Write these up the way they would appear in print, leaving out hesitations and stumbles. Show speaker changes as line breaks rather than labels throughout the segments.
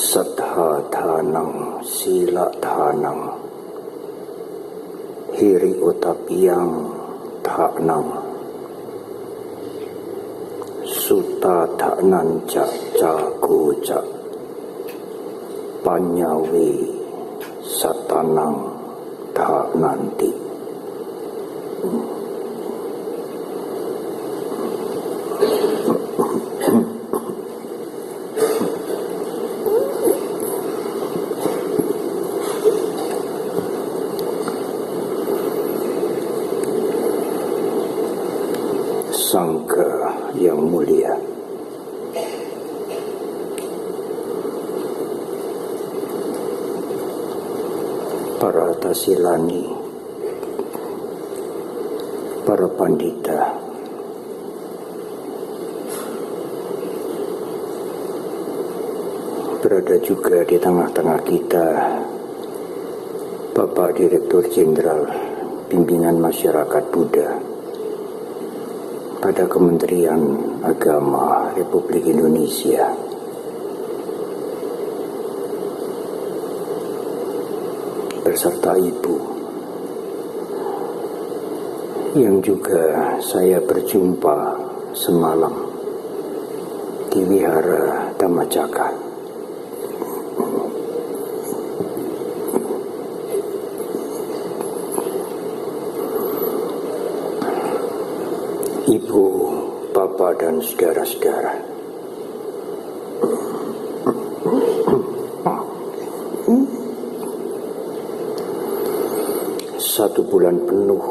Sattha thanang sila thanang hiri utapiyang thanang sutta thanan ca caku ca panyawi satanang thananti. Sangka yang mulia, para tasilani, para pandita, berada juga di tengah-tengah kita Bapak Direktur Jenderal Bimbingan Masyarakat Buddha pada Kementerian Agama Republik Indonesia, beserta Ibu yang juga saya berjumpa semalam di Wihara Dhammacakka. Ibu, Bapak, dan saudara-saudara, satu bulan penuh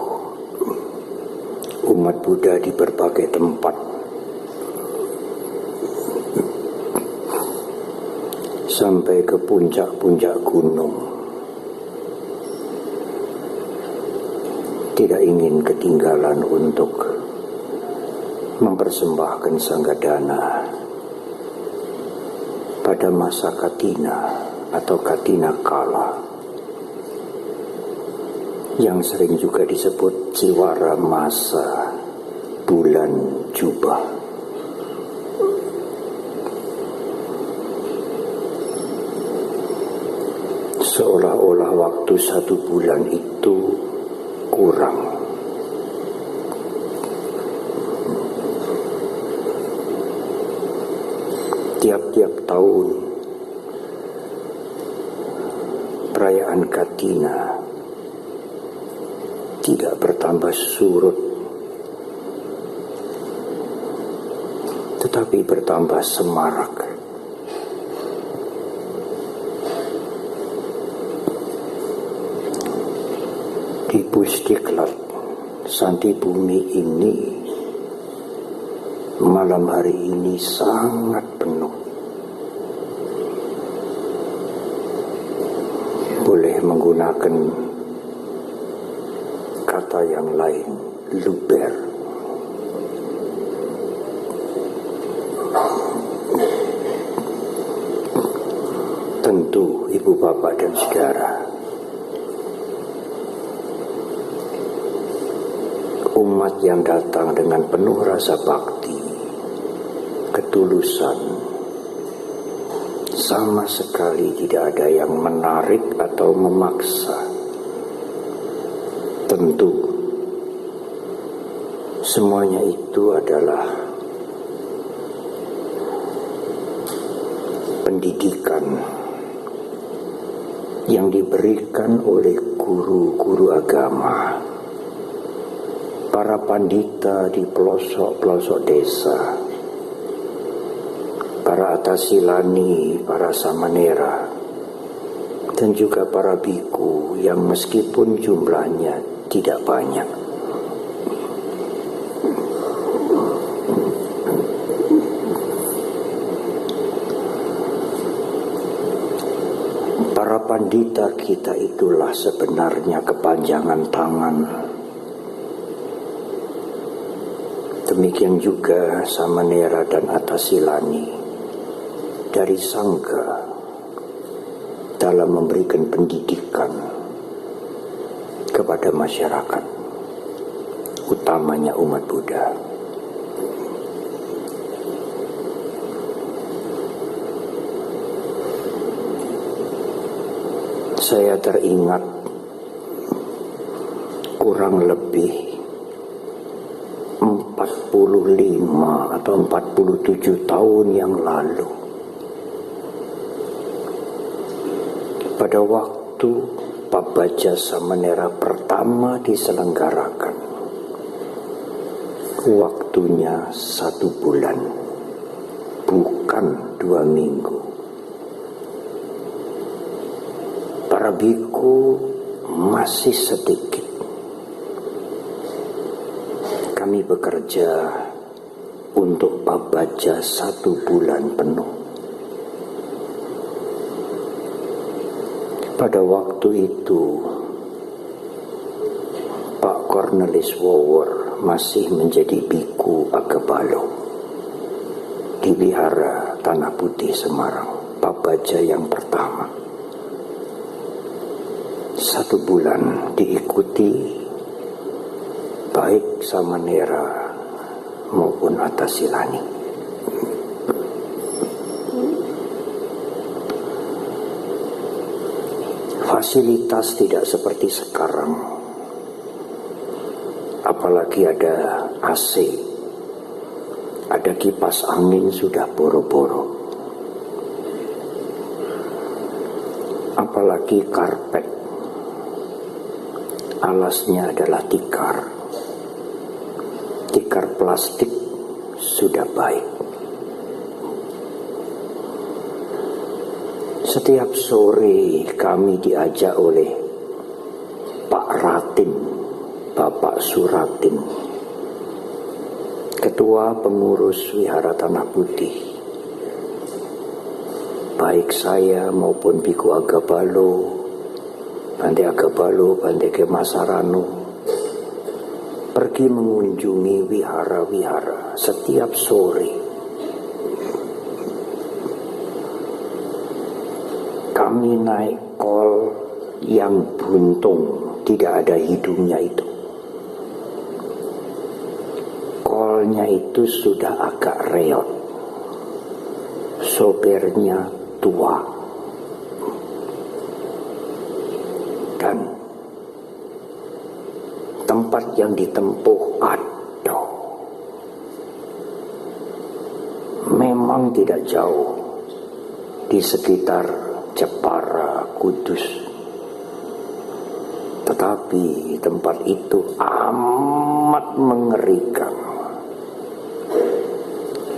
umat Buddha di berbagai tempat sampai ke puncak-puncak gunung tidak ingin ketinggalan untuk mempersembahkan sanggadana pada masa Katina atau Katina Kala yang sering juga disebut Jiwara masa bulan jubah. Seolah-olah waktu 1 bulan itu kurang. Tiap-tiap tahun perayaan Katina tidak bertambah surut, tetapi bertambah semarak. Di Pusdiklat Santi Bumi ini malam hari ini sangat penuh. Boleh menggunakan kata yang lain, luber. Tentu Ibu, Bapak, dan saudara, umat yang datang dengan penuh rasa bakti, ketulusan, sama sekali tidak ada yang menarik atau memaksa. Tentu semuanya itu adalah pendidikan yang diberikan oleh guru-guru agama, para pandita di pelosok-pelosok desa, para atasilani, para samanera, dan juga para biku yang meskipun jumlahnya tidak banyak. Para pandita kita itulah sebenarnya kepanjangan tangan. Demikian juga samanera dan atasilani dari sangga dalam memberikan pendidikan kepada masyarakat, utamanya umat Buddha. Saya teringat kurang lebih 45 atau 47 tahun yang lalu, pada waktu Pabaja Samanera pertama diselenggarakan, waktunya 1 bulan, bukan 2 minggu. Para biku masih sedikit. Kami bekerja untuk Pabaja 1 bulan penuh. Pada waktu itu Pak Cornelis Wower masih menjadi biku Agabalo di Wihara Tanah Putih Semarang, Pabaja yang pertama. 1 bulan diikuti baik Samanera maupun Atasilani. Fasilitas tidak seperti sekarang, apalagi ada AC, ada kipas angin sudah boro-boro, apalagi karpet, alasnya adalah tikar plastik sudah baik. Setiap sore kami diajak oleh Pak Ratin, Bapak Suratin, Ketua Pengurus Wihara Tanah Putih, baik saya maupun Biku Agabalo, Bante Agabalo, Bante Kemasarano, pergi mengunjungi wihara-wihara setiap sore. Kami naik kol yang buntung, tidak ada hidungnya itu. Kolnya itu sudah agak reot. Sopirnya tua. Dan tempat yang ditempuh, aduh, memang tidak jauh di sekitar Jepara, Kudus. Tetapi tempat itu amat mengerikan.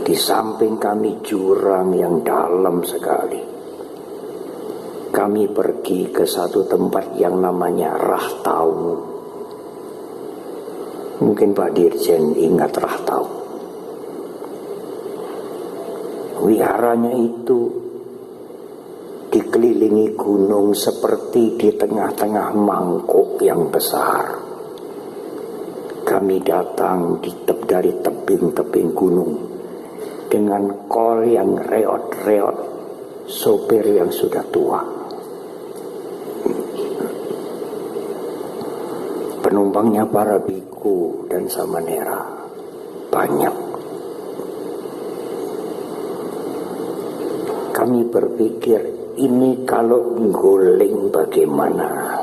Di samping kami jurang yang dalam sekali. Kami pergi ke satu tempat yang namanya Rahtau. Mungkin Pak Dirjen ingat Rahtau. Wiharanya itu dikelilingi gunung seperti di tengah-tengah mangkuk yang besar. Kami datang dari tebing-tebing gunung dengan kol yang reot-reot, sopir yang sudah tua. Penumpangnya para biku dan samanera banyak. Kami berpikir, ini kalau nggoling bagaimana?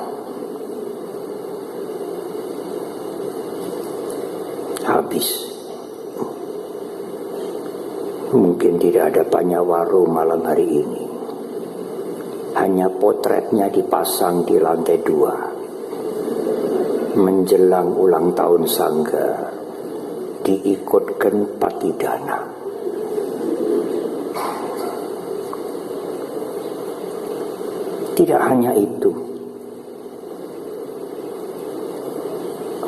Habis. Mungkin tidak ada Panyawaro malam hari ini. Hanya potretnya dipasang di lantai 2. Menjelang ulang tahun Sangga, diikutkan Patidana. Tidak hanya itu,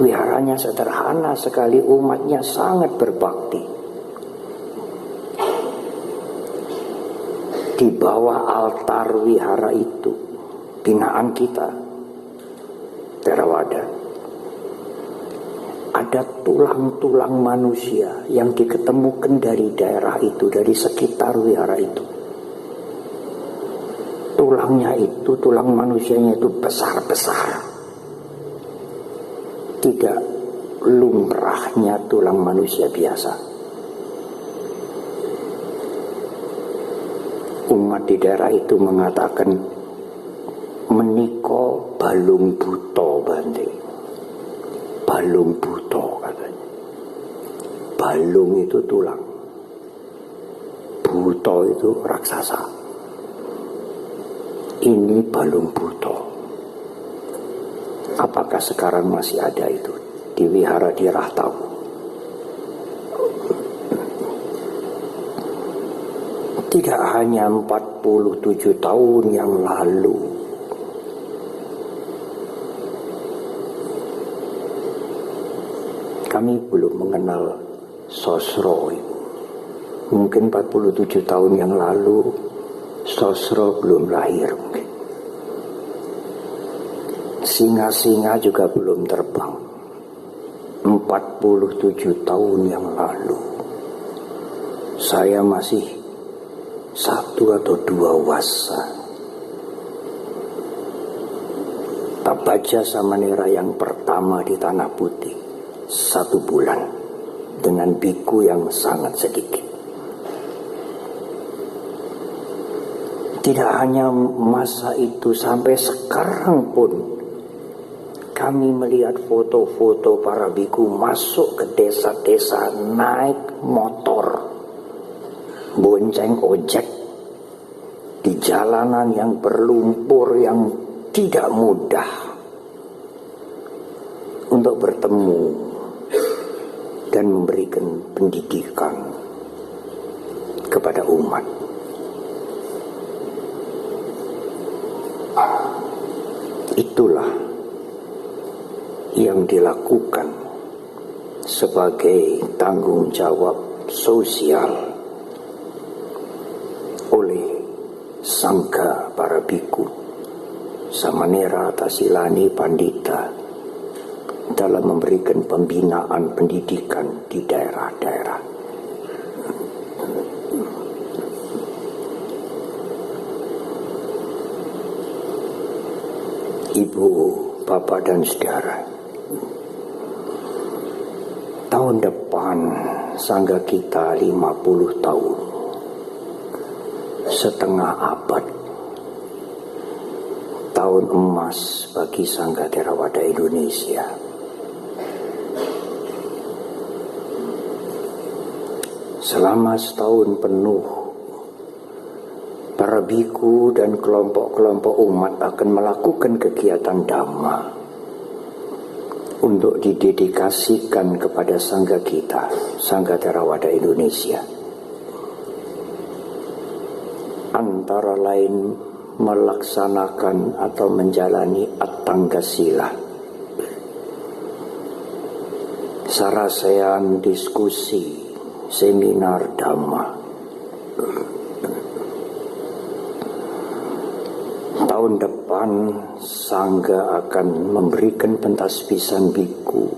wiharanya sederhana sekali, umatnya sangat berbakti. Di bawah altar wihara itu, binaan kita, Theravada, ada tulang-tulang manusia yang diketemukan dari daerah itu, dari sekitar wihara itu. Tulangnya itu, tulang manusianya itu besar-besar. Tidak lumrahnya tulang manusia biasa. Umat di daerah itu mengatakan, meniko balung buto Bante. Balung buto katanya. Balung itu tulang, buto itu raksasa. Ini balung buto. Apakah sekarang masih ada itu di wihara di Rahtau? Tidak hanya 47 tahun yang lalu, kami belum mengenal Sosro. Mungkin 47 tahun yang lalu Sosro belum lahir mungkin. Singa-singa juga belum terbang. 47 tahun yang lalu saya masih 1 atau 2 wasa. Tabaja Samanera yang pertama di Tanah Putih 1 bulan dengan biku yang sangat sedikit. Tidak hanya masa itu, sampai sekarang pun kami melihat foto-foto para biku masuk ke desa-desa naik motor, bonceng ojek di jalanan yang berlumpur yang tidak mudah untuk bertemu dan memberikan pendidikan kepada umat. Itulah yang dilakukan sebagai tanggung jawab sosial oleh Sangga para biku, Samanera, Tasilani, Pandita dalam memberikan pembinaan pendidikan di daerah-daerah. Ibu, Bapak dan Saudara, tahun depan Sangga kita 50 tahun, setengah abad, tahun emas bagi Sangga Theravada Indonesia. Selama setahun penuh, para biku dan kelompok-kelompok umat akan melakukan kegiatan dhamma untuk didedikasikan kepada Sangga kita, Sangga Theravada Indonesia. Antara lain melaksanakan atau menjalani Attangga Sila, sarasean diskusi, seminar dhamma. Tahun depan Sangga akan memberikan pentasbisan biku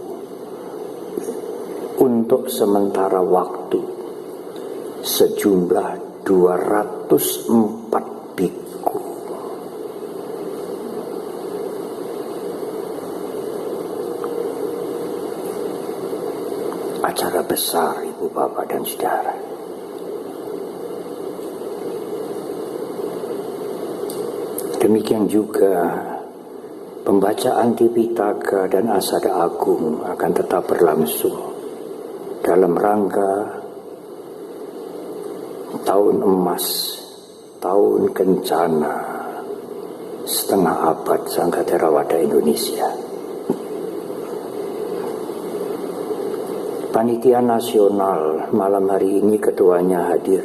untuk sementara waktu sejumlah 204 biku. Acara besar, Ibu, Bapak dan Saudara. Demikian juga pembacaan Tipitaka dan Asada Agung akan tetap berlangsung dalam rangka tahun emas, tahun kencana, setengah abad Sangga Theravada Indonesia. Panitia Nasional malam hari ini ketuanya hadir,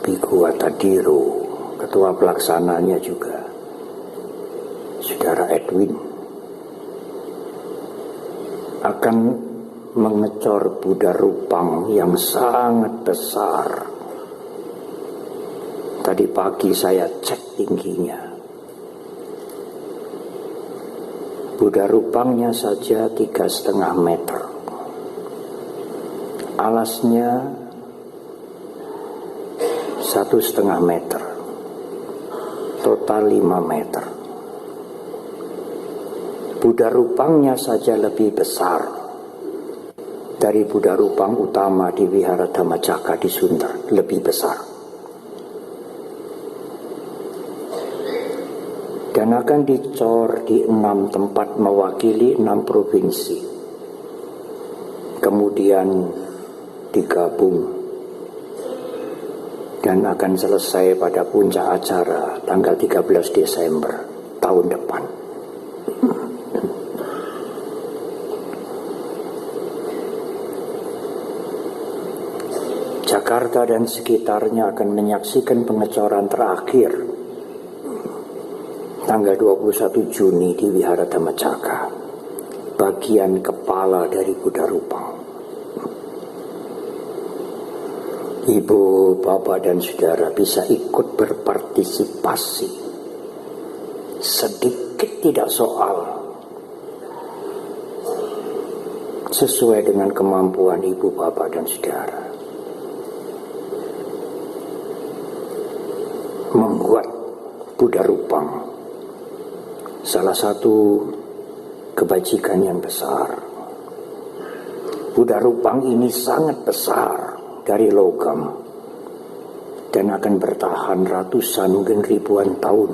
Biku Atadiro. Ketua pelaksananya juga Saudara Edwin, akan mengecor Buddha Rupang yang sangat besar. Tadi pagi saya cek tingginya. Buddha Rupangnya saja 3,5 meter. Alasnya 1,5 meter. Total 5 meter. Buddha Rupangnya saja lebih besar dari Buddha Rupang utama di Wihara Dhammacakka di Sunter, lebih besar. dan akan dicor di 6 tempat mewakili 6 provinsi. Kemudian digabung dan akan selesai pada puncak acara tanggal 13 Desember tahun depan. Jakarta dan sekitarnya akan menyaksikan pengecoran terakhir tanggal 21 Juni di Wihara Dhammacaka, bagian kepala dari Buddha Rupang. Ibu, bapak, dan saudara bisa ikut berpartisipasi, sedikit tidak soal, sesuai dengan kemampuan ibu, bapak, dan saudara, membuat Buddha Rupang salah satu kebajikan yang besar. Buddha Rupang ini sangat besar dari logam dan akan bertahan ratusan mungkin ribuan tahun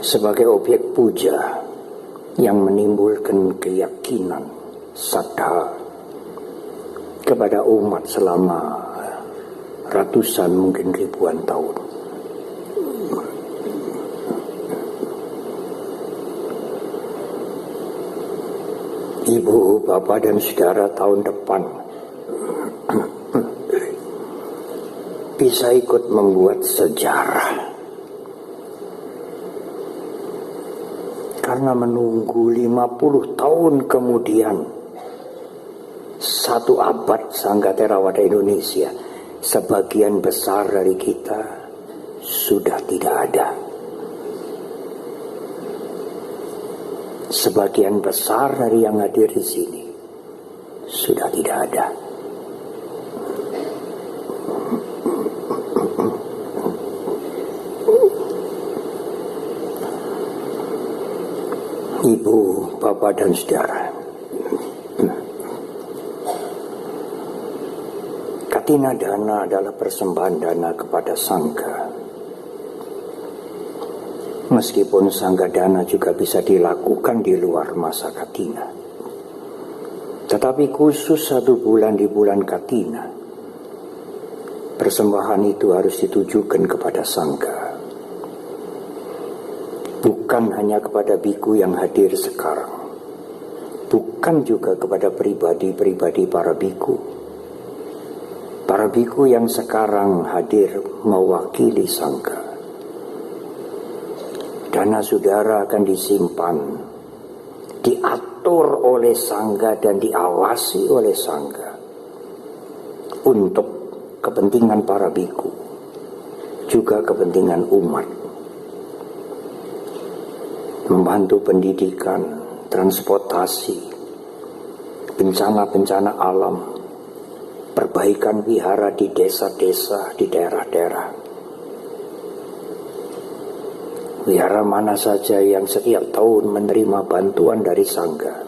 sebagai objek puja yang menimbulkan keyakinan, saddha kepada umat selama ratusan mungkin ribuan tahun. Ibu, bapak, dan saudara tahun depan bisa ikut membuat sejarah, karena menunggu 50 tahun kemudian, 1 abad Sangga Theravada Indonesia, sebagian besar dari kita sudah tidak ada. Sebagian besar dari yang hadir di sini sudah tidak ada. Ibu, bapak, dan saudara, Katina Dana adalah persembahan dana kepada Sangha. Meskipun Sangga Dana juga bisa dilakukan di luar masa Katina, tetapi khusus 1 bulan di bulan Katina, persembahan itu harus ditujukan kepada Sangha, bukan hanya kepada biku yang hadir sekarang, bukan juga kepada pribadi-pribadi para biku. Para biku yang sekarang hadir mewakili Sangha. Dana saudara akan disimpan, diatur oleh Sangha dan diawasi oleh Sangha untuk kepentingan para biku, juga kepentingan umat, membantu pendidikan, transportasi, bencana-bencana alam, perbaikan wihara di desa-desa, di daerah-daerah. Wihara mana saja yang setiap tahun menerima bantuan dari Sangha,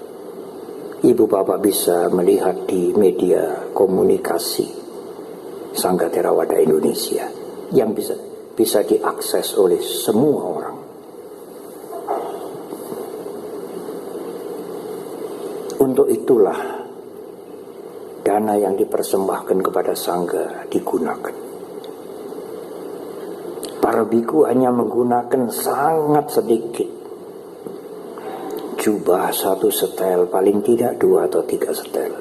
ibu bapak bisa melihat di media komunikasi Sangga Theravada Indonesia yang bisa diakses oleh semua orang. Untuk itulah dana yang dipersembahkan kepada Sangha digunakan. Para biku hanya menggunakan sangat sedikit, jubah 1 setel, paling tidak 2 atau 3 setel.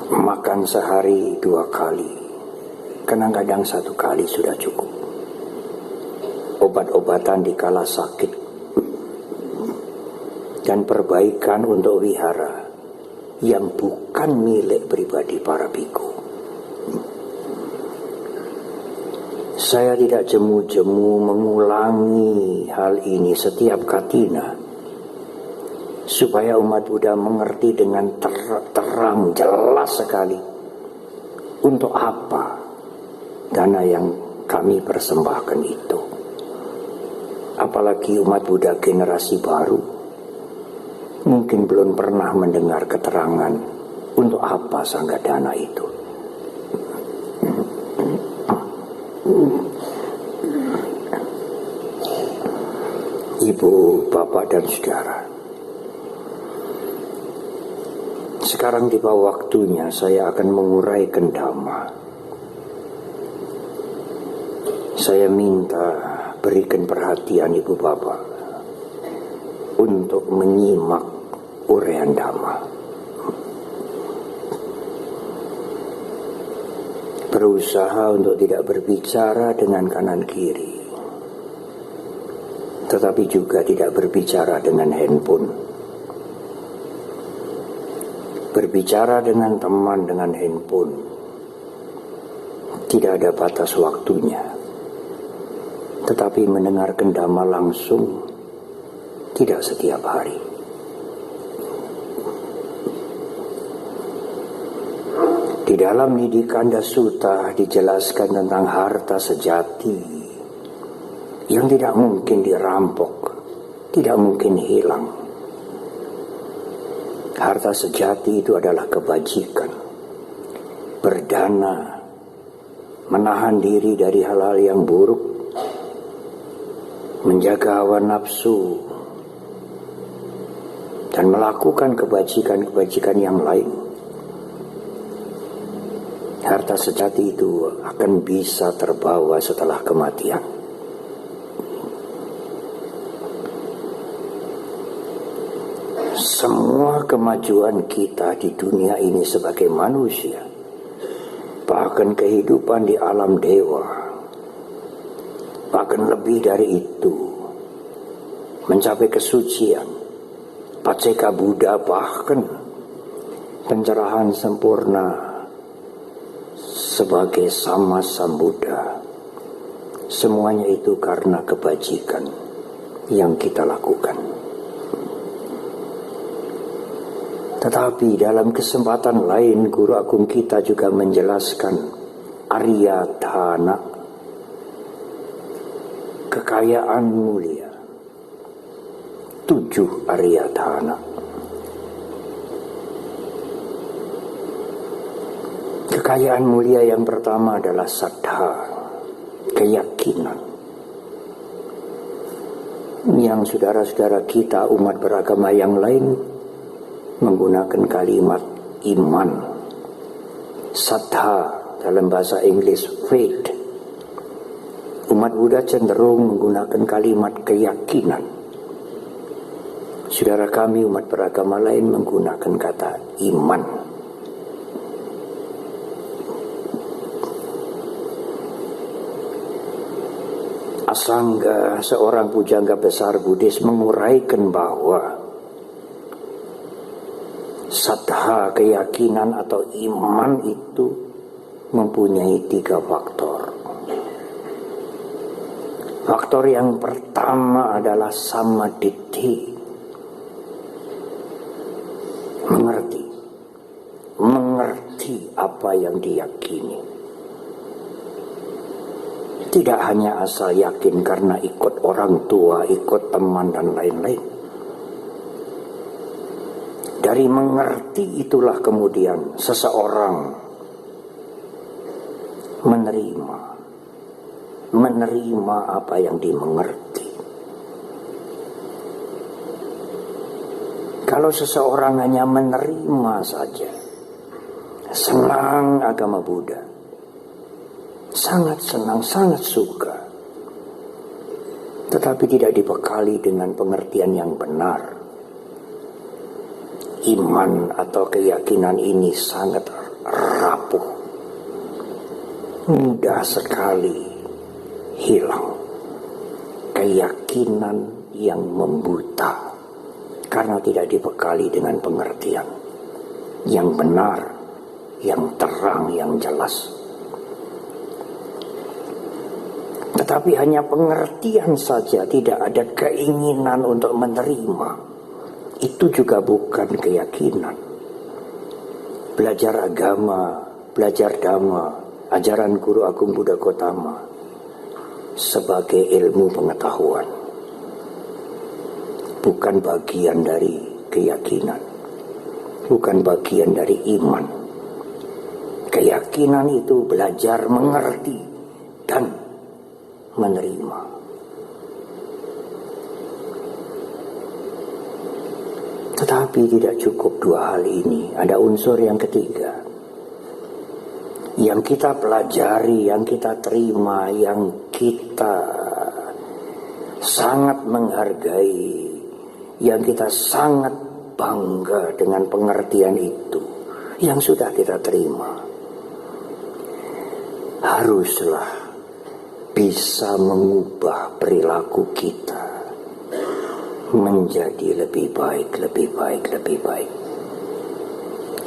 Makan sehari 2 kali, kadang-kadang 1 kali sudah cukup. Obat-obatan dikala sakit, dan perbaikan untuk wihara yang bukan milik pribadi para biku. Saya tidak jemu-jemu mengulangi hal ini setiap Katina, supaya umat Buddha mengerti dengan terang jelas sekali untuk apa dana yang kami persembahkan itu. Apalagi umat Buddha generasi baru mungkin belum pernah mendengar keterangan untuk apa Sangga Dana itu. Ibu, bapak, dan saudara, sekarang tiba waktunya saya akan menguraikan dhamma. Saya minta berikan perhatian ibu bapak untuk menyimak uraian dhamma. Berusaha untuk tidak berbicara dengan kanan kiri, tetapi juga tidak berbicara dengan handphone. Berbicara dengan teman dengan handphone tidak ada batas waktunya, tetapi mendengarkan dhamma langsung tidak setiap hari. Di dalam Nidikanda Sutta dijelaskan tentang harta sejati yang tidak mungkin dirampok, tidak mungkin hilang. Harta sejati itu adalah kebajikan, berdana, menahan diri dari hal-hal yang buruk, menjaga hawa nafsu, dan melakukan kebajikan-kebajikan yang lain. Harta sejati itu akan bisa terbawa setelah kematian. Semua kemajuan kita di dunia ini sebagai manusia, bahkan kehidupan di alam dewa, bahkan lebih dari itu, mencapai kesucian, Paceka Buddha, bahkan pencerahan sempurna sebagai Sama Sambuddha, semuanya itu karena kebajikan yang kita lakukan. Tetapi dalam kesempatan lain Guru Agung kita juga menjelaskan Arya Dhana, kekayaan mulia, 7 Arya Dhana. Kekayaan mulia yang pertama adalah saddha, keyakinan, yang saudara-saudara kita umat beragama yang lain menggunakan kalimat iman. Saddha dalam bahasa Inggris faith. Umat Buddha cenderung menggunakan kalimat keyakinan. Saudara kami umat beragama lain menggunakan kata iman. Asanga, seorang pujangga besar Buddhis, menguraikan bahwa saddha, keyakinan atau iman itu mempunyai 3 faktor. Faktor yang pertama adalah samaditthi, mengerti apa yang diyakini. Tidak hanya asal yakin karena ikut orang tua, ikut teman dan lain-lain. Dari mengerti itulah kemudian seseorang menerima apa yang dimengerti. Kalau seseorang hanya menerima saja, senang agama Buddha, sangat senang, sangat suka, tetapi tidak dibekali dengan pengertian yang benar, iman atau keyakinan ini sangat rapuh, mudah sekali hilang. Keyakinan yang membuta karena tidak dibekali dengan pengertian yang benar, yang terang, yang jelas. Tetapi hanya pengertian saja, tidak ada keinginan untuk menerima, itu juga bukan keyakinan. Belajar agama, belajar dhamma, ajaran Guru Agung Buddha Gautama sebagai ilmu pengetahuan, bukan bagian dari keyakinan, bukan bagian dari iman. Keyakinan itu belajar mengerti dan menerima. Tetapi tidak cukup dua hal ini, ada unsur yang ketiga. Yang kita pelajari, yang kita terima, yang kita sangat menghargai, yang kita sangat bangga dengan pengertian itu, yang sudah kita terima, haruslah bisa mengubah perilaku kita menjadi lebih baik, lebih baik, lebih baik,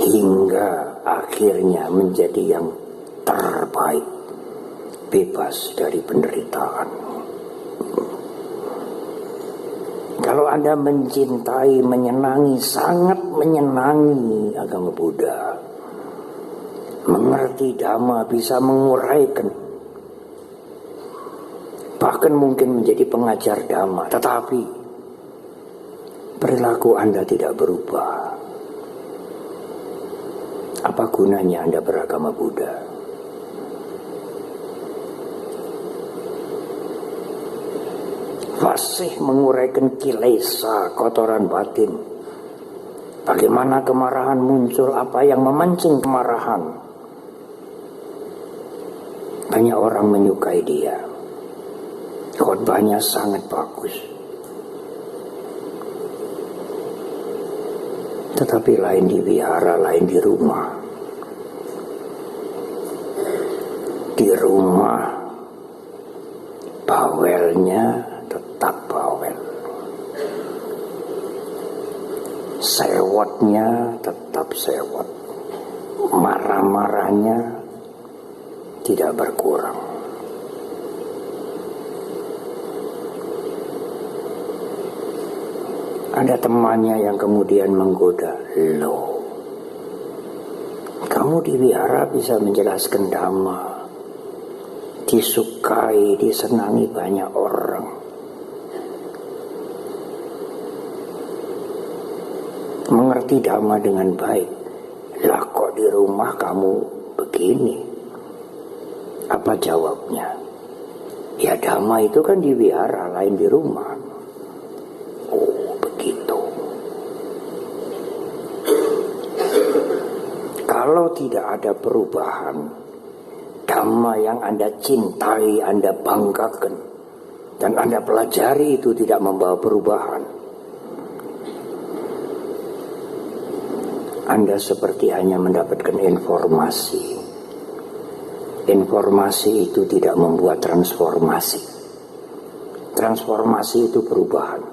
hingga akhirnya menjadi yang terbaik, bebas dari penderitaan. Kalau Anda mencintai, menyenangi, sangat menyenangi agama Buddha, mengerti Dhamma, bisa menguraikan, bahkan mungkin menjadi pengajar Dhamma, tetapi perilaku Anda tidak berubah, apa gunanya Anda beragama Buddha? Fasih menguraikan kilesa, kotoran batin. Bagaimana kemarahan muncul, apa yang memancing kemarahan. Banyak orang menyukai dia. Khotbahnya sangat bagus. Tetapi lain di wihara, lain di rumah. Di rumah, bawelnya tetap bawel, sewotnya tetap sewot, marah-marahnya tidak berkurang. Ada temannya yang kemudian menggoda, "Loh, kamu di wihara bisa menjelaskan Dhamma, disukai, disenangi banyak orang. Mengerti Dhamma dengan baik. Lah kok di rumah kamu begini?" Apa jawabnya? Ya, Dhamma itu kan di wihara, lain di rumah. Oh, begitu. Kalau tidak ada perubahan, Dhamma yang Anda cintai, Anda banggakan, dan Anda pelajari itu tidak membawa perubahan, Anda seperti hanya mendapatkan informasi. Informasi itu tidak membuat transformasi. Transformasi itu perubahan.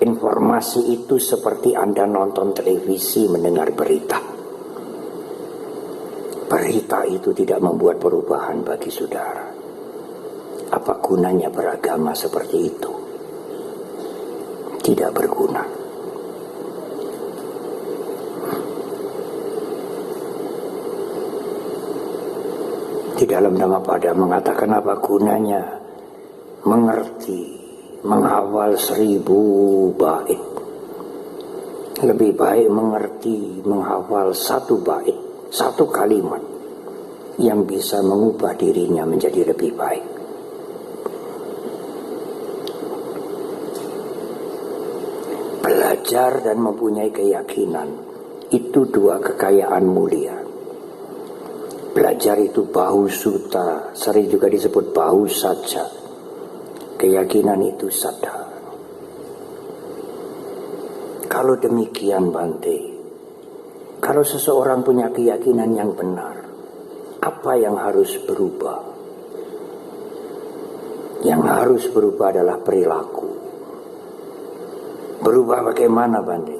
Informasi itu seperti Anda nonton televisi, mendengar berita. Berita itu tidak membuat perubahan bagi saudara. Apa gunanya beragama seperti itu? Tidak berguna. Di dalam Dhammapada mengatakan apa gunanya mengerti, menghafal 1000 bait. Lebih baik mengerti, menghafal 1 bait, 1 kalimat yang bisa mengubah dirinya menjadi lebih baik. Belajar dan mempunyai keyakinan itu 2 kekayaan mulia. Belajar itu bahu suta, sering juga disebut bahu saja. Keyakinan itu sadar. Kalau demikian Bante, kalau seseorang punya keyakinan yang benar, apa yang harus berubah? Yang harus berubah adalah perilaku. Berubah bagaimana Bante?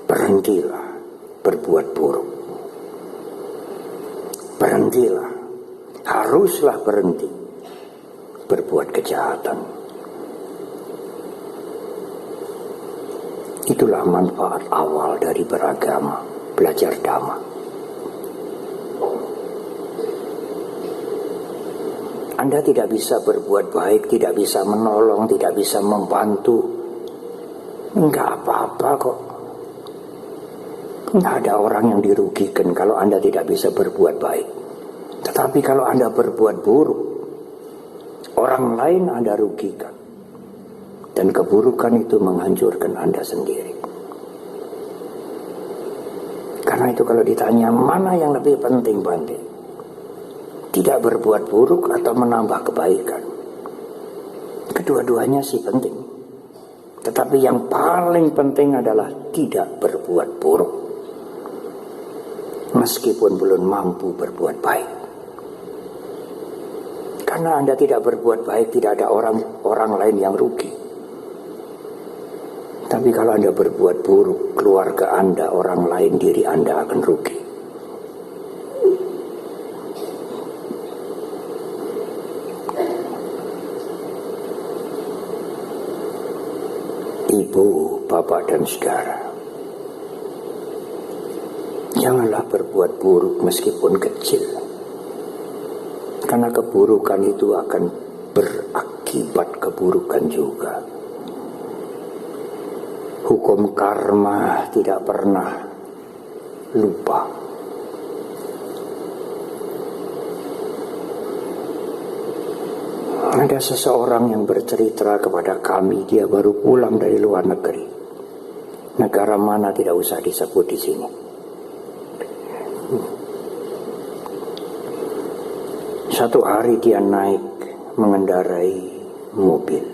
Berhentilah berbuat buruk. Berhentilah, haruslah berhenti berbuat kejahatan. Itulah manfaat awal dari beragama, belajar Dhamma. Anda tidak bisa berbuat baik, tidak bisa menolong, tidak bisa membantu. Enggak apa-apa kok. Tidak ada orang yang dirugikan kalau Anda tidak bisa berbuat baik. Tetapi kalau Anda berbuat buruk, Orang lain Anda rugikan. Dan keburukan itu menghancurkan Anda sendiri. Karena itu kalau ditanya mana yang lebih penting, Bante? Tidak berbuat buruk atau menambah kebaikan? Kedua-duanya sih penting. Tetapi yang paling penting adalah tidak berbuat buruk. Meskipun belum mampu berbuat baik. Karena Anda tidak berbuat baik, tidak ada orang lain yang rugi. Tapi kalau Anda berbuat buruk, keluarga Anda, orang lain, diri Anda akan rugi. Ibu, bapak, dan saudara, janganlah berbuat buruk meskipun kecil. Karena keburukan itu akan berakibat keburukan juga. Hukum karma tidak pernah lupa. Ada seseorang yang bercerita kepada kami, dia baru pulang dari luar negeri. Negara mana tidak usah disebut di sini. Satu hari dia naik mengendarai mobil.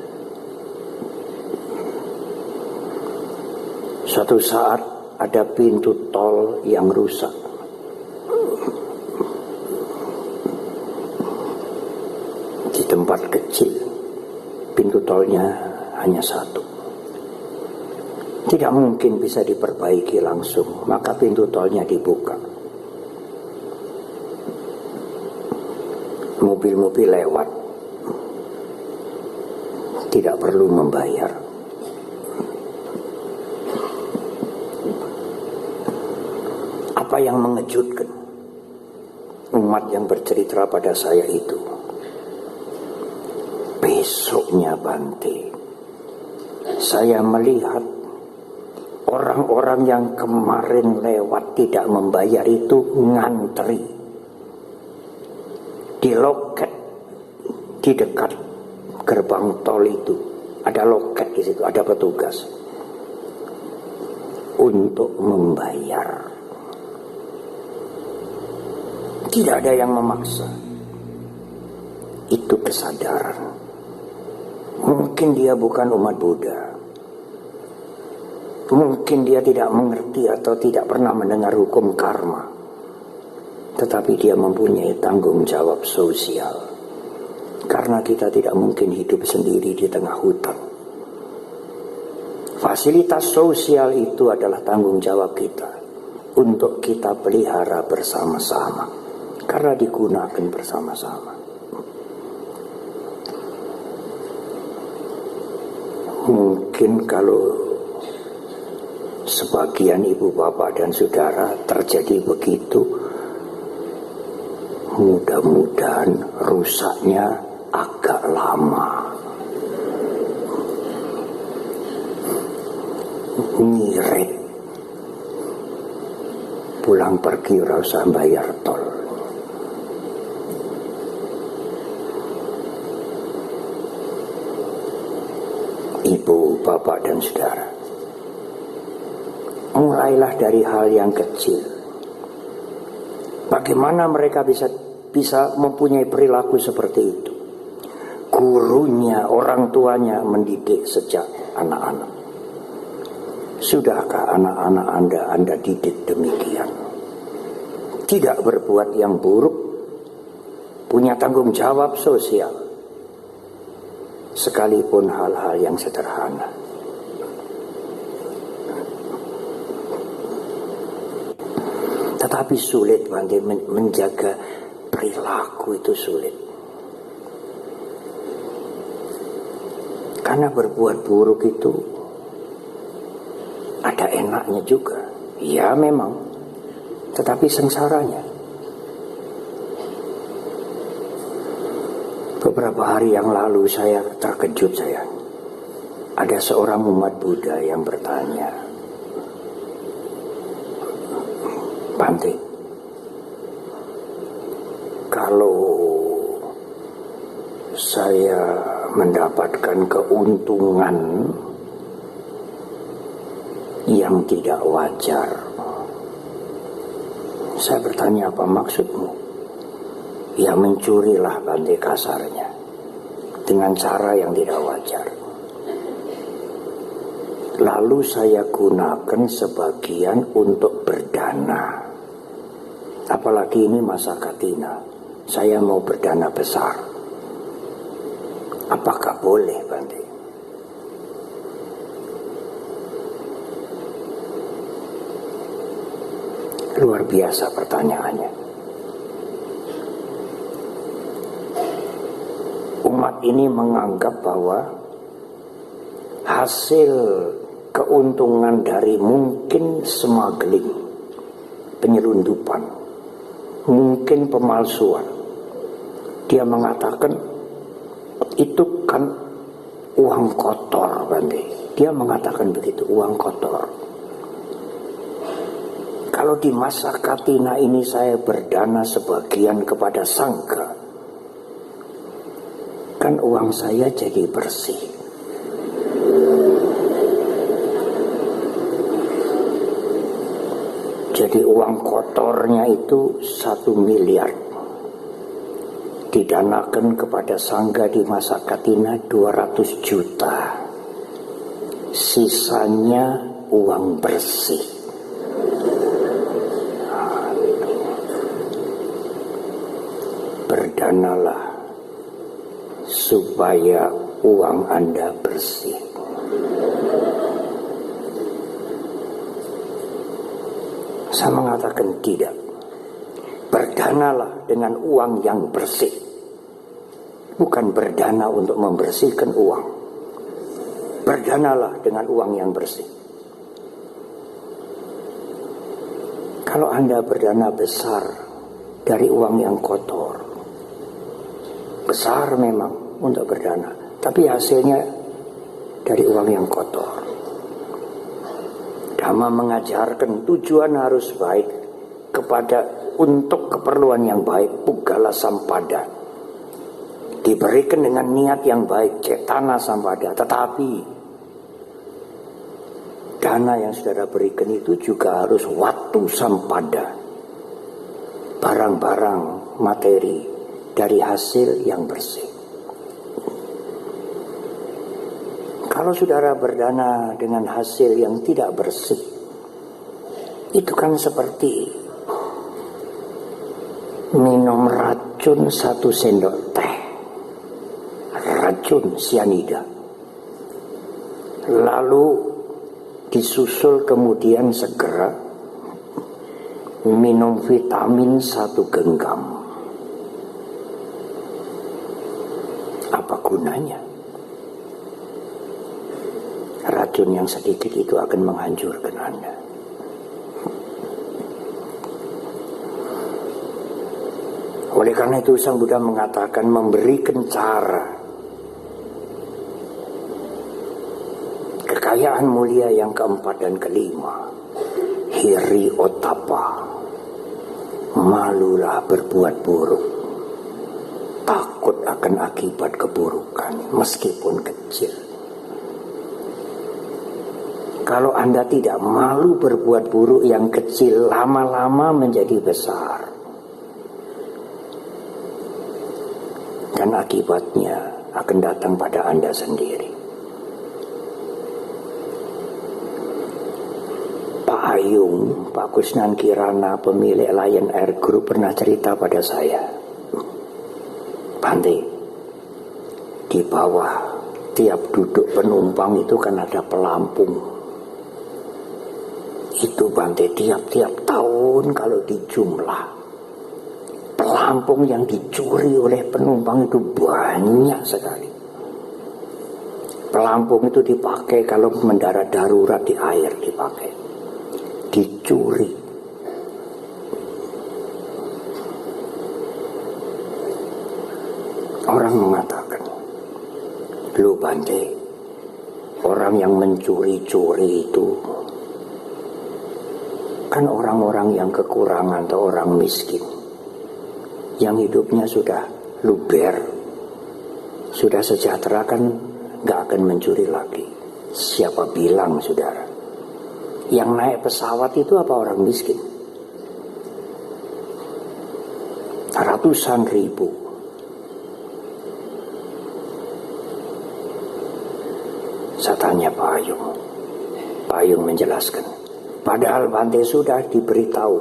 Suatu saat ada pintu tol yang rusak. Di tempat kecil, pintu tolnya hanya satu. Tidak mungkin bisa diperbaiki langsung, maka pintu tolnya dibuka. Mobil-mobil lewat, tidak perlu membayar. Apa yang mengejutkan umat yang bercerita pada saya itu, besoknya Bante, saya melihat orang-orang yang kemarin lewat tidak membayar itu ngantri di loket di dekat gerbang tol itu. Ada loket di situ, ada petugas untuk membayar. Tidak ada yang memaksa. Itu kesadaran. Mungkin dia bukan umat Buddha. Mungkin dia tidak mengerti atau tidak pernah mendengar hukum karma. Tetapi dia mempunyai tanggung jawab sosial. Karena kita tidak mungkin hidup sendiri di tengah hutan. Fasilitas sosial itu adalah tanggung jawab kita untuk kita pelihara bersama-sama. Karena digunakan bersama-sama. Mungkin kalau sebagian ibu bapak dan saudara terjadi begitu, mudah-mudahan rusaknya agak lama. Ngirit. Pulang pergi rasa bayar tol. Ibu, bapak, dan saudara, mulailah dari hal yang kecil. Bagaimana mereka bisa mempunyai perilaku seperti itu? Gurunya, orang tuanya mendidik sejak anak-anak. Sudahkah anak-anak Anda didik demikian? Tidak berbuat yang buruk, punya tanggung jawab sosial. Sekalipun hal-hal yang sederhana. Tetapi sulit Bante, menjaga perilaku itu sulit. Karena berbuat buruk itu ada enaknya juga. Ya memang. Tetapi sengsaranya. Beberapa hari yang lalu saya terkejut saya. Ada seorang umat Buddha yang bertanya, Bante, kalau saya mendapatkan keuntungan yang tidak wajar. Saya bertanya, apa maksudmu? Ya, mencurilah, Bante, kasarnya, dengan cara yang tidak wajar. Lalu saya gunakan sebagian untuk berdana. Apalagi ini masa Katina, saya mau berdana besar. Apakah boleh, Bante? Luar biasa pertanyaannya. Umat ini menganggap bahwa hasil keuntungan dari mungkin smuggling, penyelundupan, mungkin pemalsuan, dia mengatakan itu kan uang kotor, Bante. Dia mengatakan begitu, uang kotor. Kalau di masa Katina ini saya berdana sebagian kepada Sangha, kan uang saya jadi bersih. Jadi uang kotornya itu 1 miliar. Didanakan kepada Sangha di masa Katina 200 juta. Sisanya uang bersih. Berdanalah supaya uang Anda bersih. Saya mengatakan tidak. Berdanalah dengan uang yang bersih. Bukan berdana untuk membersihkan uang. Berdanalah dengan uang yang bersih. Kalau Anda berdana besar dari uang yang kotor, besar memang untuk berdana, tapi hasilnya dari uang yang kotor. Dhamma mengajarkan tujuan harus baik kepada untuk keperluan yang baik, Puggala Sampada. Diberikan dengan niat yang baik, Cetana Sampada. Tetapi dana yang saudara berikan itu juga harus Wattu Sampada. Barang-barang materi dari hasil yang bersih. Kalau saudara berdana dengan hasil yang tidak bersih, itu kan seperti minum racun 1 sendok teh, racun sianida, lalu disusul kemudian segera minum vitamin 1 genggam. Apa gunanya? Racun yang sedikit itu akan menghancurkan Anda. Oleh karena itu Sang Buddha mengatakan memberikan cara kekayaan mulia yang keempat dan kelima, hiri otapa, malulah berbuat buruk, takut akan akibat keburukan meskipun kecil. Kalau Anda tidak malu berbuat buruk yang kecil, lama-lama menjadi besar. Dan akibatnya akan datang pada Anda sendiri. Pak Ayung, Pak Kusnan Kirana, pemilik Lion Air Group pernah cerita pada saya, Bante, di bawah tiap duduk penumpang itu kan ada pelampung. Itu Bante, tiap-tiap tahun kalau dijumlah, pelampung yang dicuri oleh penumpang itu banyak sekali. Pelampung itu dipakai kalau mendarat darurat di air, dipakai, dicuri. Orang mengatakan, loh Bante, orang yang mencuri-curi itu kan orang-orang yang kekurangan atau orang miskin, yang hidupnya sudah luber, Sudah sejahtera kan nggak akan mencuri lagi. Siapa bilang, saudara? Yang naik pesawat itu apa orang miskin? Ratusan ribu. Saya tanya Pak Ayung. Pak Ayung menjelaskan. Padahal Bante sudah diberitahu,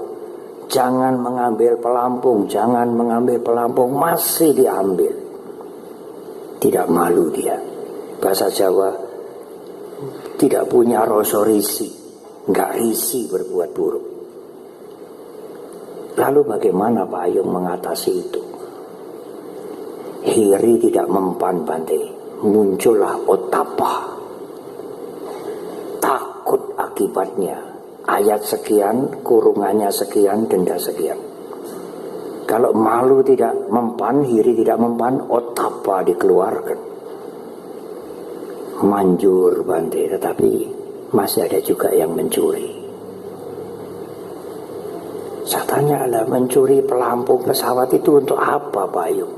jangan mengambil pelampung, jangan mengambil pelampung, masih diambil. Tidak malu dia. Bahasa Jawa, tidak punya rasa risih, nggak risih berbuat buruk. Lalu bagaimana Pak Ayung mengatasi itu? Hiri tidak mempan Bante, muncullah otapa. Takut akibatnya. Ayat sekian, kurungannya sekian, denda sekian. Kalau malu tidak mempan, hiri tidak mempan, otapa dikeluarkan. Manjur Bante, tetapi masih ada juga yang mencuri. Saya tanya, lah mencuri pelampung pesawat itu untuk apa Pak Ayung?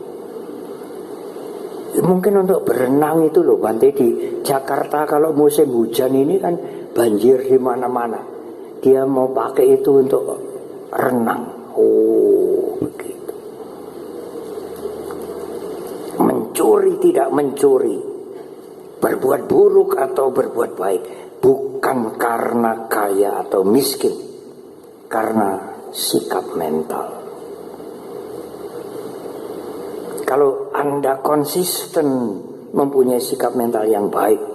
Mungkin untuk berenang itu loh Bante. Di Jakarta kalau musim hujan ini kan banjir di mana-mana. Dia mau pakai itu untuk renang. Oh, begitu. Mencuri tidak mencuri, berbuat buruk atau berbuat baik, bukan karena kaya atau miskin, karena sikap mental. Kalau Anda konsisten mempunyai sikap mental yang baik,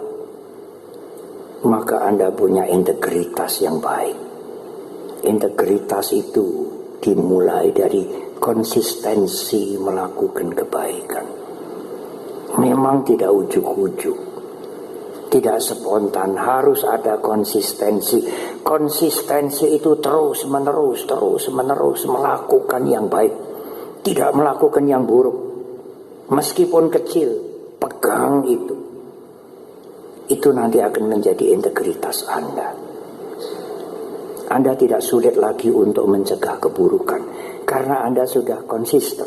maka Anda punya integritas yang baik. Integritas itu dimulai dari konsistensi melakukan kebaikan. Memang tidak ujuk-ujuk, tidak spontan, harus ada konsistensi. Konsistensi itu terus menerus melakukan yang baik, tidak melakukan yang buruk. Meskipun kecil, pegang itu. Itu nanti akan menjadi integritas Anda. Anda tidak sulit lagi untuk mencegah keburukan, karena Anda sudah konsisten.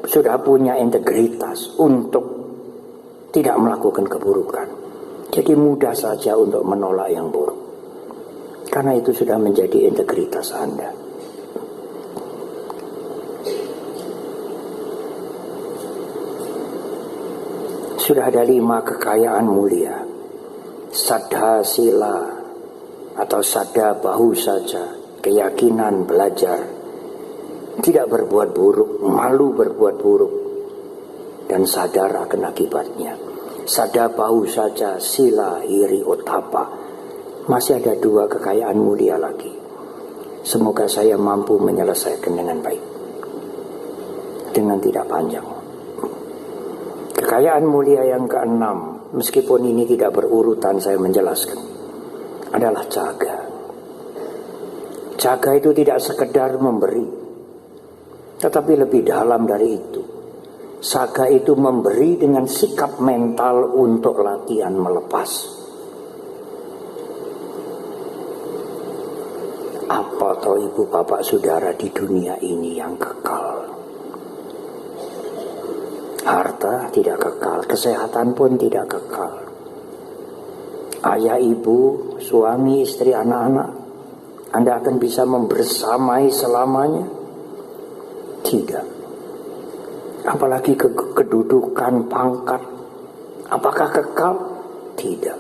Sudah punya integritas untuk tidak melakukan keburukan. Jadi mudah saja untuk menolak yang buruk. Karena itu sudah menjadi integritas Anda. Sudah ada 5 kekayaan mulia. Saddha sila atau saddha bahu saja, keyakinan belajar, tidak berbuat buruk, malu berbuat buruk, dan sadar akan akibatnya. Saddha bahu saja, sila, hiri, otapa. Masih ada 2 kekayaan mulia lagi. Semoga saya mampu menyelesaikan dengan baik, dengan tidak panjang. Kekayaan mulia yang ke-6, meskipun ini tidak berurutan saya menjelaskan, adalah jaga. Jaga itu tidak sekedar memberi, tetapi lebih dalam dari itu. Saga itu memberi dengan sikap mental untuk latihan melepas. Apa toh ibu bapak saudara di dunia ini yang kekal? Harta tidak kekal, kesehatan pun tidak kekal. Ayah, ibu, suami, istri, anak-anak, Anda akan bisa membersamai selamanya? Tidak. Apalagi kedudukan, pangkat, apakah kekal? Tidak.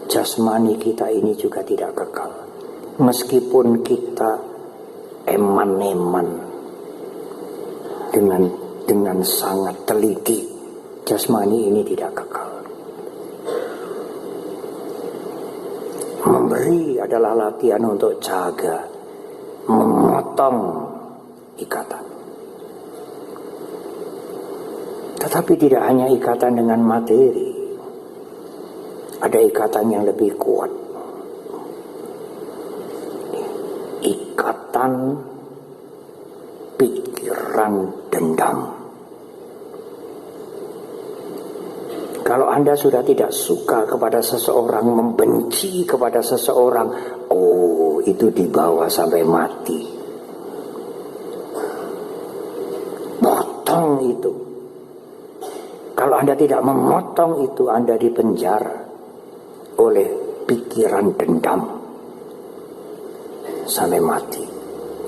Jasmani kita ini juga tidak kekal. Meskipun kita eman-eman dengan sangat teliti, jasmani ini tidak kekal. Memberi adalah latihan untuk jaga, memotong ikatan. Tetapi tidak hanya ikatan dengan materi, ada ikatan yang lebih kuat. Ikatan pikiran dendam. Kalau Anda sudah tidak suka kepada seseorang, membenci kepada seseorang, oh itu dibawa sampai mati. memotong itu. Kalau Anda tidak memotong itu, Anda dipenjara oleh pikiran dendam sampai mati.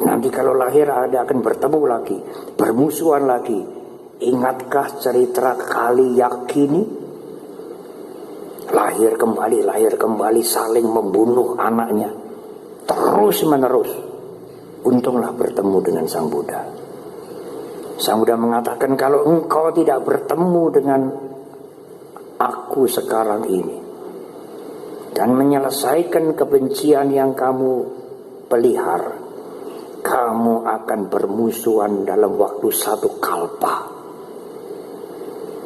Nanti kalau lahir Anda akan bertemu lagi, bermusuhan lagi. Ingatkah cerita kali yakini? Lahir kembali saling membunuh anaknya terus menerus. Untunglah bertemu dengan Sang Buddha. Sang Buddha mengatakan, kalau engkau tidak bertemu dengan aku sekarang ini dan menyelesaikan kebencian yang kamu pelihara, kamu akan bermusuhan dalam waktu 1 kalpa.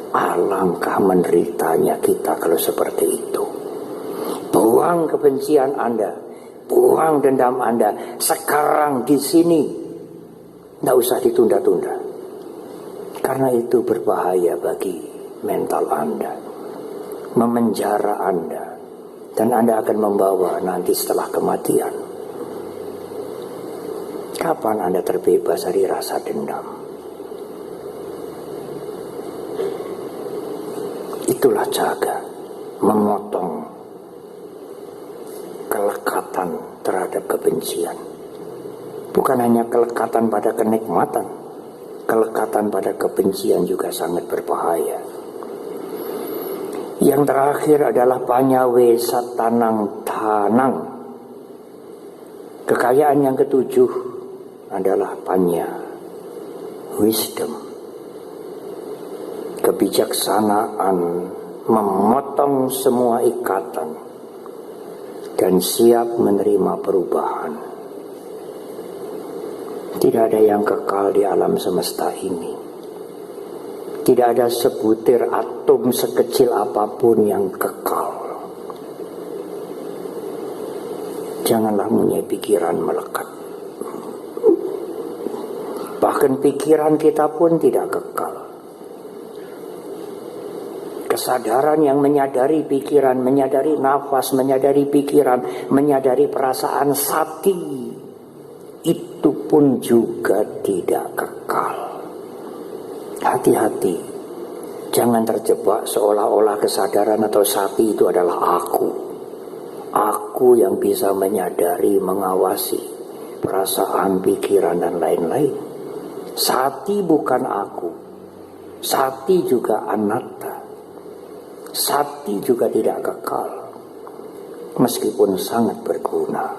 Alangkah menderitanya kita kalau seperti itu. Buang kebencian Anda, buang dendam Anda sekarang di sini. Tidak usah ditunda-tunda. Karena itu berbahaya bagi mental Anda, memenjara Anda, dan Anda akan membawa nanti setelah kematian. Kapan Anda terbebas dari rasa dendam? Itulah jaga, memotong kelekatan terhadap kebencian. Bukan hanya kelekatan pada kenikmatan, kelekatan pada kebencian juga sangat berbahaya. Yang terakhir adalah panyawe satanang tanang. Kekayaan yang ketujuh adalah panya, wisdom. Kebijaksanaan memotong semua ikatan dan siap menerima perubahan. Tidak ada yang kekal di alam semesta ini. Tidak ada sebutir atom sekecil apapun yang kekal. Janganlah punya pikiran melekat. Bahkan pikiran kita pun tidak kekal. Kesadaran yang menyadari pikiran, menyadari nafas, menyadari pikiran, menyadari perasaan sati, itu pun juga tidak kekal. Hati-hati, jangan terjebak seolah-olah kesadaran atau sati itu adalah aku. Aku yang bisa menyadari, mengawasi perasaan, pikiran, dan lain-lain. Sati bukan aku. Sati juga anatta. Sati juga tidak kekal, meskipun sangat berguna.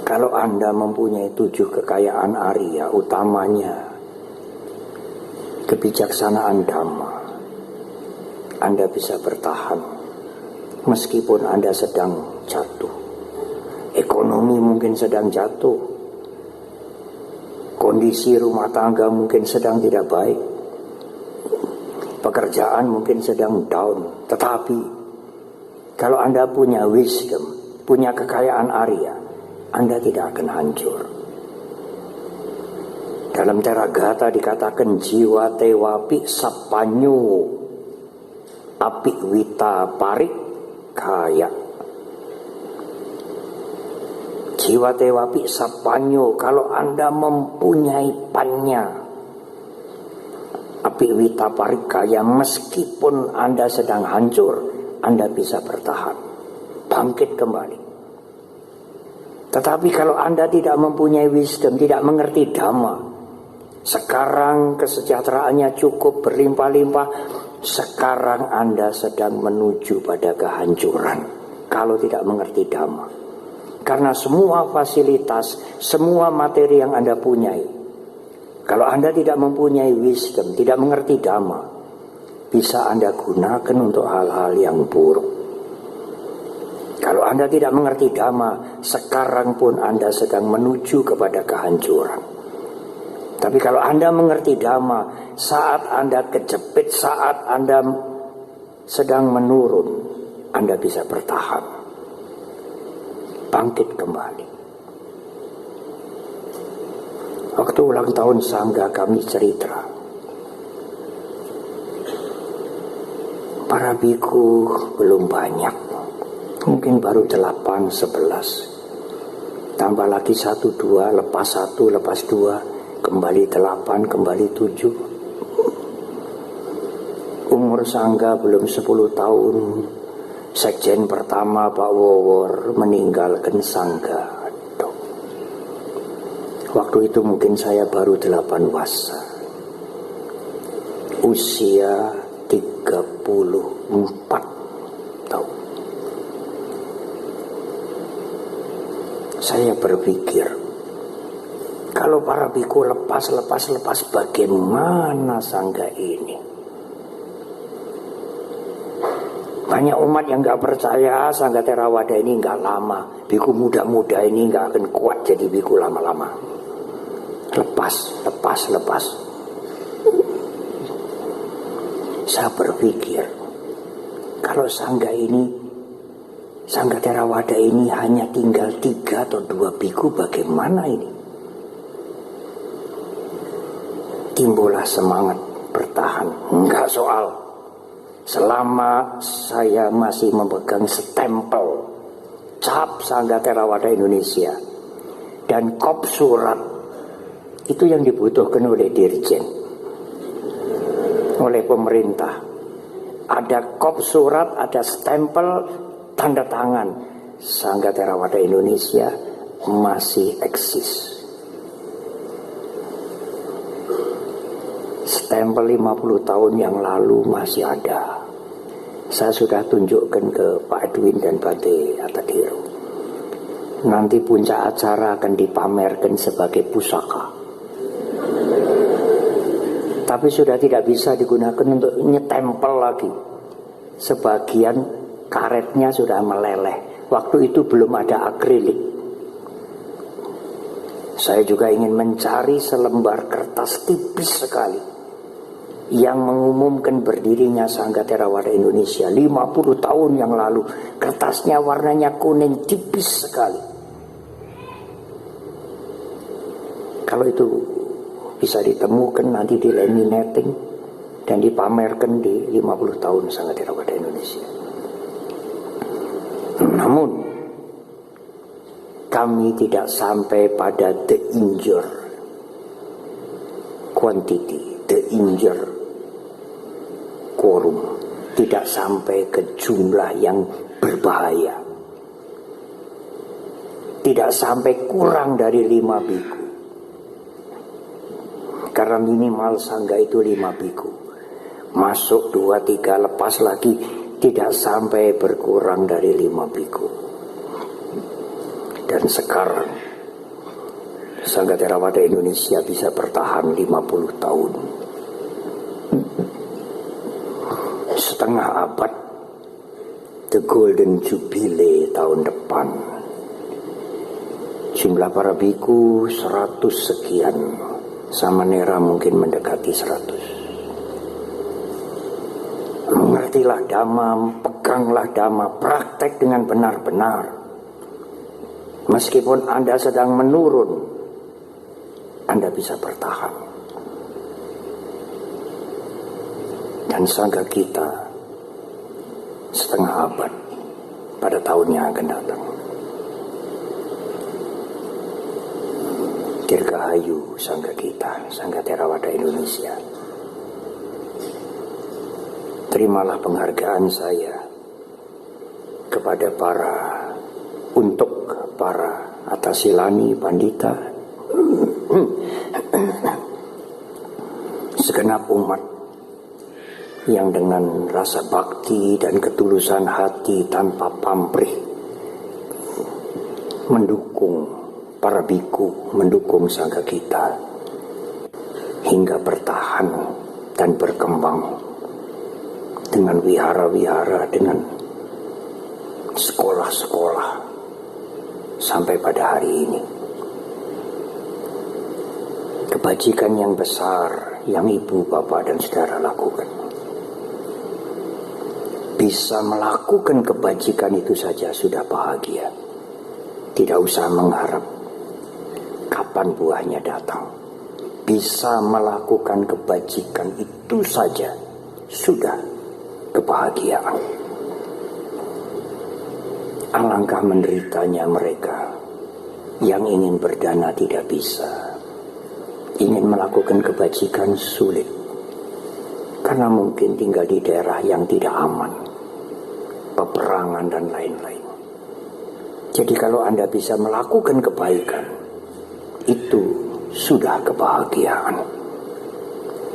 Kalau Anda mempunyai 7 kekayaan Arya, utamanya kebijaksanaan Dhamma, Anda bisa bertahan meskipun Anda sedang jatuh. Ekonomi mungkin sedang jatuh, kondisi rumah tangga mungkin sedang tidak baik, pekerjaan mungkin sedang down. Tetapi kalau Anda punya wisdom, punya kekayaan Arya, Anda tidak akan hancur. Dalam Teragatha dikatakan jiwa tewapi sapanyu api wita parik kaya. Jiwa tewapi sapanyu, kalau Anda mempunyai panya api wita parik kaya, meskipun Anda sedang hancur, Anda bisa bertahan, bangkit kembali. Tetapi kalau Anda tidak mempunyai wisdom, tidak mengerti Dhamma, sekarang kesejahteraannya cukup berlimpah-limpah, sekarang Anda sedang menuju pada kehancuran kalau tidak mengerti Dhamma. Karena semua fasilitas, semua materi yang Anda punyai, kalau Anda tidak mempunyai wisdom, tidak mengerti Dhamma, bisa Anda gunakan untuk hal-hal yang buruk. Kalau Anda tidak mengerti Dhamma, sekarang pun Anda sedang menuju kepada kehancuran. Tapi kalau Anda mengerti Dhamma, saat Anda kejepit, saat Anda sedang menurun, Anda bisa bertahan, bangkit kembali. Waktu ulang tahun Sangga kami cerita, para biku belum banyak, mungkin baru 8-11. Ditambah lagi 1, 2, lepas 1, lepas 2, kembali 8, kembali 7. Umur Sangga belum 10 tahun, Sekjen pertama Pak Wowor meninggalkan Sangga. Waktu itu mungkin saya baru 8 wasa, usia 34 tahun. Saya berpikir, kalau para biku lepas, bagaimana Sangga ini? Banyak umat yang gak percaya Sangga Theravada ini gak lama. Biku muda-muda ini gak akan kuat jadi biku lama-lama. Lepas. Saya berpikir, kalau Sangga Theravada ini hanya tinggal 3 atau 2 biku, bagaimana ini? Timbullah semangat bertahan. Enggak soal. Selama saya masih memegang stempel cap Sangga Theravada Indonesia dan kop surat, itu yang dibutuhkan oleh dirjen, oleh pemerintah. Ada kop surat, ada stempel, tanda tangan, Sangga Theravada Indonesia masih eksis. Stempel 50 tahun yang lalu masih ada. Saya sudah tunjukkan ke Pak Edwin dan Bante Atadhiro. Nanti puncak acara akan dipamerkan sebagai pusaka. Tapi sudah tidak bisa digunakan untuk nyetempel lagi. Sebagian karetnya sudah meleleh. Waktu itu belum ada akrilik. Saya juga ingin mencari selembar kertas tipis sekali yang mengumumkan berdirinya Sangga Theravada Indonesia 50 tahun yang lalu. Kertasnya warnanya kuning, tipis sekali. Kalau itu bisa ditemukan, nanti di laminating dan dipamerkan di 50 tahun Sangga Theravada Indonesia. Namun kami tidak sampai pada the injure quantity, the injure quorum, tidak sampai ke jumlah yang berbahaya, tidak sampai kurang dari 5 biku, karena minimal Sangga itu 5 biku, masuk 2, 3, lepas lagi, tidak sampai berkurang dari 5 biku. Dan sekarang Sangga Theravada Indonesia bisa bertahan 50 tahun, setengah abad, the golden jubilee tahun depan. Jumlah para biku 100 sekian, Samanera mungkin mendekati 100. Mengertilah Dhamma, peganglah Dhamma, praktek dengan benar-benar. Meskipun Anda sedang menurun, Anda bisa bertahan. Dan Sangga kita setengah abad pada tahun yang akan datang. Dirgahayu Sangga kita, Sangga Theravada Indonesia. Terimalah penghargaan saya kepada untuk para Atasilani, Pandita, segenap umat yang dengan rasa bakti dan ketulusan hati tanpa pamrih mendukung para biku, mendukung Sangga kita hingga bertahan dan berkembang dengan wihara-wihara, dengan sekolah-sekolah sampai pada hari ini. Kebajikan yang besar yang ibu, bapak, dan saudara lakukan, bisa melakukan kebajikan itu saja sudah bahagia. Tidak usah mengharap kapan buahnya datang. Bisa melakukan kebajikan itu saja sudah kebahagiaan. Alangkah menderitanya mereka Yang ingin berdana tidak bisa. Ingin melakukan kebajikan sulit. Karena mungkin tinggal di daerah yang tidak aman. Peperangan dan lain-lain. Jadi kalau Anda bisa melakukan kebaikan, itu sudah kebahagiaan.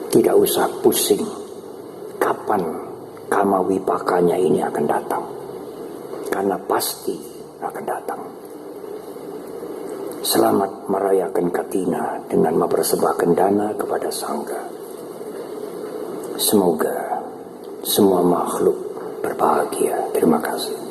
Tidak usah pusing kapan kamawipakanya ini akan datang. Karena pasti akan datang. Selamat merayakan Katina dengan mempersembahkan dana kepada Sangga. Semoga semua makhluk berbahagia. Terima kasih.